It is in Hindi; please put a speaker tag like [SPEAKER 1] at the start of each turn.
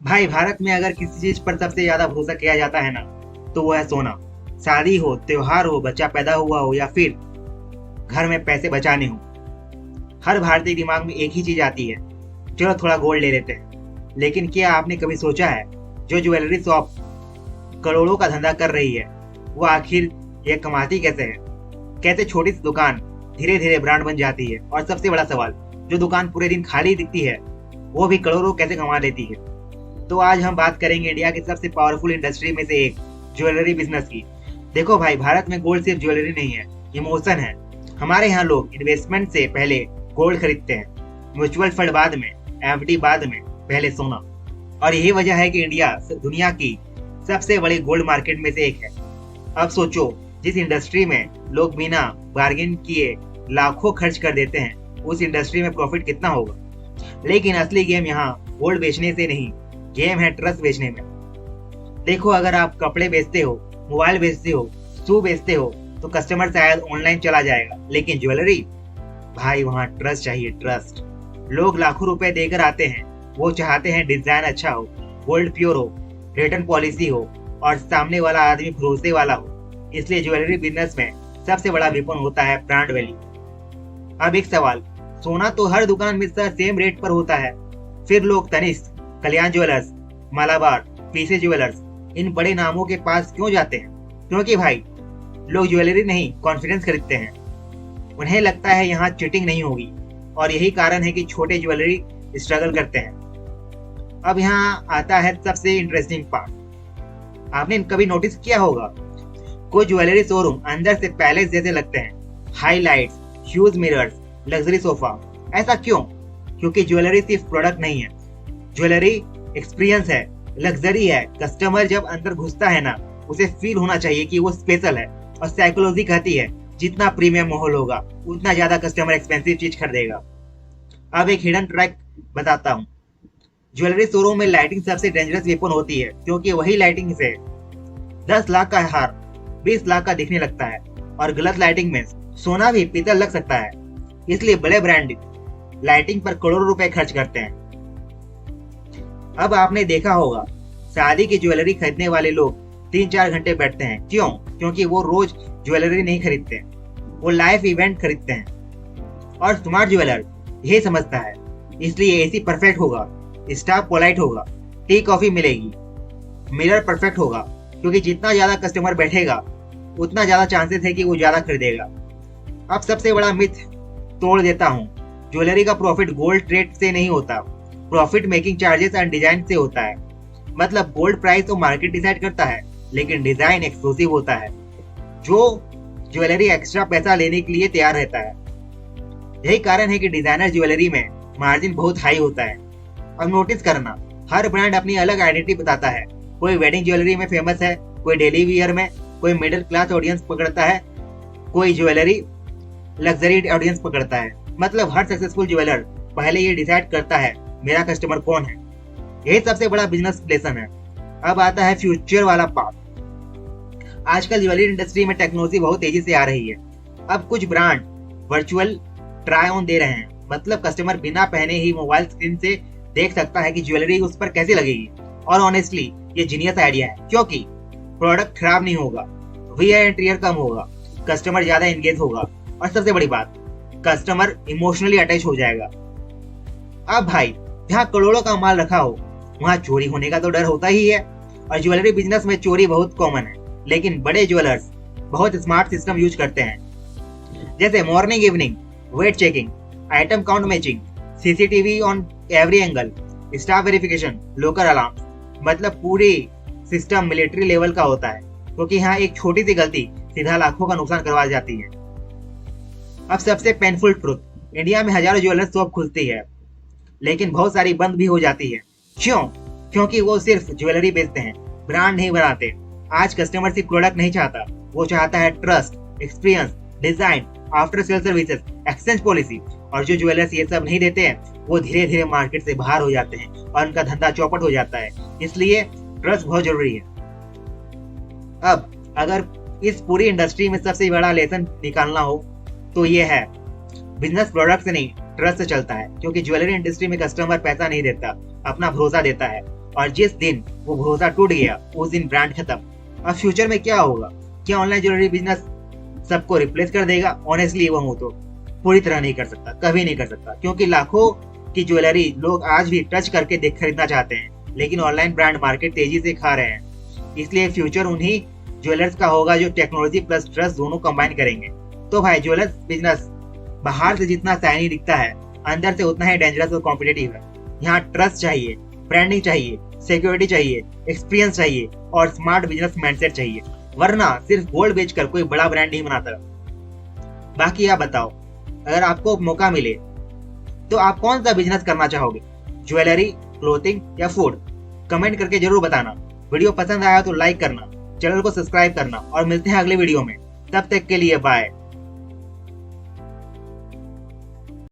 [SPEAKER 1] भाई भारत में अगर किसी चीज पर सबसे ज्यादा भरोसा किया जाता है ना, तो वो है सोना। शादी हो, त्योहार हो, बच्चा पैदा हुआ हो, या फिर घर में पैसे बचाने हो, हर भारतीय दिमाग में एक ही चीज आती है, चलो थोड़ा गोल्ड ले लेते हैं। लेकिन क्या आपने कभी सोचा है, जो ज्वेलरी शॉप करोड़ों का धंधा कर रही है, वो आखिर ये कमाती कैसे है? कैसे छोटी सी दुकान धीरे धीरे ब्रांड बन जाती है? और सबसे बड़ा सवाल, जो दुकान पूरे दिन खाली दिखती है, वो भी करोड़ों कैसे कमा लेती है? तो आज हम बात करेंगे इंडिया की सबसे पावरफुल इंडस्ट्री में से एक, ज्वेलरी बिजनेस की। देखो भाई, भारत में गोल्ड सिर्फ ज्वेलरी नहीं है, इमोशन है। हमारे यहाँ लोग इन्वेस्टमेंट से पहले गोल्ड खरीदते हैं, म्यूचुअल फंड बाद में, एफडी बाद में, पहले सोना। और यही वजह है कि इंडिया दुनिया की सबसे बड़ी गोल्ड मार्केट में से एक है। अब सोचो, जिस इंडस्ट्री में लोग बिना बार्गेन किए लाखों खर्च कर देते हैं, उस इंडस्ट्री में प्रॉफिट कितना होगा? लेकिन असली गेम यहाँ गोल्ड बेचने से नहीं, गेम है ट्रस्ट बेचने में। देखो, अगर आप कपड़े बेचते हो, मोबाइल बेचते हो, शू बेचते हो, तो कस्टमर शायद ऑनलाइन चला जाएगा। लेकिन ज्वेलरी, भाई वहाँ ट्रस्ट चाहिए, ट्रस्ट। लोग लाखों रुपए देकर आते हैं, वो चाहते हैं डिजाइन अच्छा हो, गोल्ड प्योर हो, रिटर्न पॉलिसी हो, और सामने वाला आदमी भरोसे वाला हो। इसलिए ज्वेलरी बिजनेस में सबसे बड़ा वेपन होता है ब्रांड वैल्यू। अब एक सवाल, सोना तो हर दुकान में सर सेम रेट पर होता है, फिर लोग तनिष्क, कल्याण ज्वेलर्स, मालाबार, पीसे ज्वेलर्स, इन बड़े नामों के पास क्यों जाते हैं? क्योंकि भाई, लोग ज्वेलरी नहीं, कॉन्फिडेंस खरीदते हैं। उन्हें लगता है यहाँ चीटिंग नहीं होगी, और यही कारण है कि छोटे ज्वेलरी स्ट्रगल करते हैं। अब यहाँ आता है सबसे इंटरेस्टिंग पार्ट। आपने कभी नोटिस किया होगा, कुछ ज्वेलरी शोरूम अंदर से पैलेस जैसे लगते हैं, highlights, huge mirrors, luxury sofa. ऐसा क्यों? क्योंकि ज्वेलरी सिर्फ प्रोडक्ट नहीं है, ज्वेलरी एक्सपीरियंस है, लग्जरी है। कस्टमर जब अंदर घुसता है ना, उसे फील होना चाहिए कि वो स्पेशल है। और साइकोलॉजी कहती है, जितना प्रीमियम माहौल होगा, उतना ज्यादा कस्टमर एक्सपेंसिव चीज खरीदेगा। अब एक हिडन ट्रैक बताता हूँ। ज्वेलरी शोरूम में लाइटिंग सबसे डेंजरस वेपन होती है, क्योंकि वही लाइटिंग से 10 लाख का हार 20 लाख का दिखने लगता है। और गलत लाइटिंग में सोना भी पीतल लग सकता है। इसलिए बड़े ब्रांड लाइटिंग पर करोड़ों रुपए खर्च करते हैं। अब आपने देखा होगा, शादी की ज्वेलरी खरीदने वाले लोग 3-4 घंटे बैठते हैं। क्यों? क्योंकि वो रोज ज्वेलरी नहीं खरीदते, वो लाइव इवेंट खरीदते हैं। और स्मार्ट ज्वेलर यही समझता है, इसलिए एसी परफेक्ट होगा, स्टाफ पोलाइट होगा, टी कॉफी मिलेगी, मिरर परफेक्ट होगा। क्योंकि जितना ज्यादा कस्टमर बैठेगा, उतना ज्यादा चांसेस है कि वो ज्यादा खरीदेगा। अब सबसे बड़ा मिथ तोड़ देता हूँ, ज्वेलरी का प्रॉफिट गोल्ड रेट से नहीं होता, profit making charges and design से होता है। मतलब गोल्ड प्राइस तो मार्केट डिसाइड करता है, लेकिन डिजाइन एक्सक्लूसिव होता है, जो ज्वेलरी एक्स्ट्रा पैसा लेने के लिए तैयार रहता है। यही कारण है कि डिजाइनर ज्वेलरी में मार्जिन बहुत हाई होता है। अब नोटिस करना, हर ब्रांड अपनी अलग आइडेंटिटी बताता है। कोई वेडिंग ज्वेलरी में फेमस है, कोई डेली वियर में, कोई मिडिल क्लास ऑडियंस पकड़ता है, कोई ज्वेलरी लग्जरी ऑडियंस पकड़ता है। मतलब हर सक्सेसफुल ज्वेलर पहले ये डिसाइड करता है, मेरा कस्टमर कौन है। यही सबसे बड़ा बिजनेस लेसन है। अब आता है फ्यूचर वाला पार्ट। आजकल ज्वेलरी इंडस्ट्री में टेक्नोलॉजी बहुत तेजी से आ रही है। अब कुछ ब्रांड वर्चुअल ट्राई ऑन दे रहे हैं। मतलब कस्टमर बिना पहने ही मोबाइल स्क्रीन से देख सकता है कि ज्वेलरी उस पर कैसी लगेगी। और ऑनेस्टली ये जीनियस आइडिया है, क्योंकि प्रोडक्ट खराब नहीं होगा, वीआई इंटीरियर कम होगा, कस्टमर ज्यादा एंगेज होगा, और सबसे बड़ी बात, कस्टमर इमोशनली अटैच हो जाएगा। अब भाई, जहाँ करोड़ों का माल रखा हो, वहाँ चोरी होने का तो डर होता ही है। और ज्वेलरी बिजनेस में चोरी बहुत कॉमन है, लेकिन बड़े ज्वेलर्स बहुत स्मार्ट सिस्टम यूज करते हैं, जैसे morning evening weight checking, item count matching, CCTV on every angle, staff verification, local alarm. मतलब पूरी सिस्टम मिलिट्री लेवल का होता है, क्योंकि यहाँ एक छोटी सी गलती सीधा लाखों का नुकसान करवा जाती है। अब सबसे पेनफुल ट्रुथ, इंडिया में हजारों ज्वेलर्स शॉप खुलती है, लेकिन बहुत सारी बंद भी हो जाती है। क्यों? क्योंकि वो सिर्फ ज्वेलरी बेचते हैं, ब्रांड नहीं बनाते। आज कस्टमर सिर्फ प्रोडक्ट नहीं चाहता, वो चाहता है trust, experience, design, after sale services, exchange policy. और जो ज्वेलर्स ये सब नहीं देते हैं, वो धीरे धीरे मार्केट से बाहर हो जाते हैं और उनका धंधा चौपट हो जाता है। इसलिए ट्रस्ट बहुत जरूरी है। अब अगर इस पूरी इंडस्ट्री में सबसे बड़ा लेसन निकालना हो, तो ये है, बिजनेस प्रोडक्ट से नहीं ट्रस्ट से चलता है। क्योंकि ज्वेलरी इंडस्ट्री में कस्टमर पैसा नहीं देता, अपना भरोसा देता है। और जिस दिन वो भरोसा टूट गया उस दिन ब्रांड खत्म। अब फ्यूचर में क्या होगा? क्या ऑनलाइन ज्वेलरी बिजनेस सबको रिप्लेस कर देगा? ऑनेस्टली वो हूँ तो पूरी तरह नहीं कर सकता, कभी नहीं कर सकता, क्योंकि लाखों की ज्वेलरी लोग आज भी टच करके देख खरीदना चाहते हैं, लेकिन ऑनलाइन ब्रांड मार्केट तेजी से खा रहे हैं। इसलिए फ्यूचर उन्हीं ज्वेलर्स का होगा जो टेक्नोलॉजी प्लस ट्रस्ट दोनों कंबाइन करेंगे। तो भाई ज्वेलर्स बिजनेस बाहर से जितना शाइनी दिखता है, अंदर से उतना ही डेंजरस और कॉम्पिटिटिव है। यहाँ ट्रस्ट चाहिए, ब्रांडिंग चाहिए, सिक्योरिटी चाहिए, एक्सपीरियंस चाहिए और स्मार्ट बिजनेस माइंडसेट चाहिए, वरना सिर्फ गोल्ड बेचकर कोई बड़ा ब्रांड नहीं बनाता। बाकी आप बताओ, अगर आपको मौका मिले तो आप कौन सा बिजनेस करना चाहोगे? ज्वेलरी, क्लोथिंग या फूड? कमेंट करके जरूर बताना। वीडियो पसंद आया तो लाइक करना, चैनल को सब्सक्राइब करना और मिलते हैं अगले वीडियो में। तब तक के लिए बाय।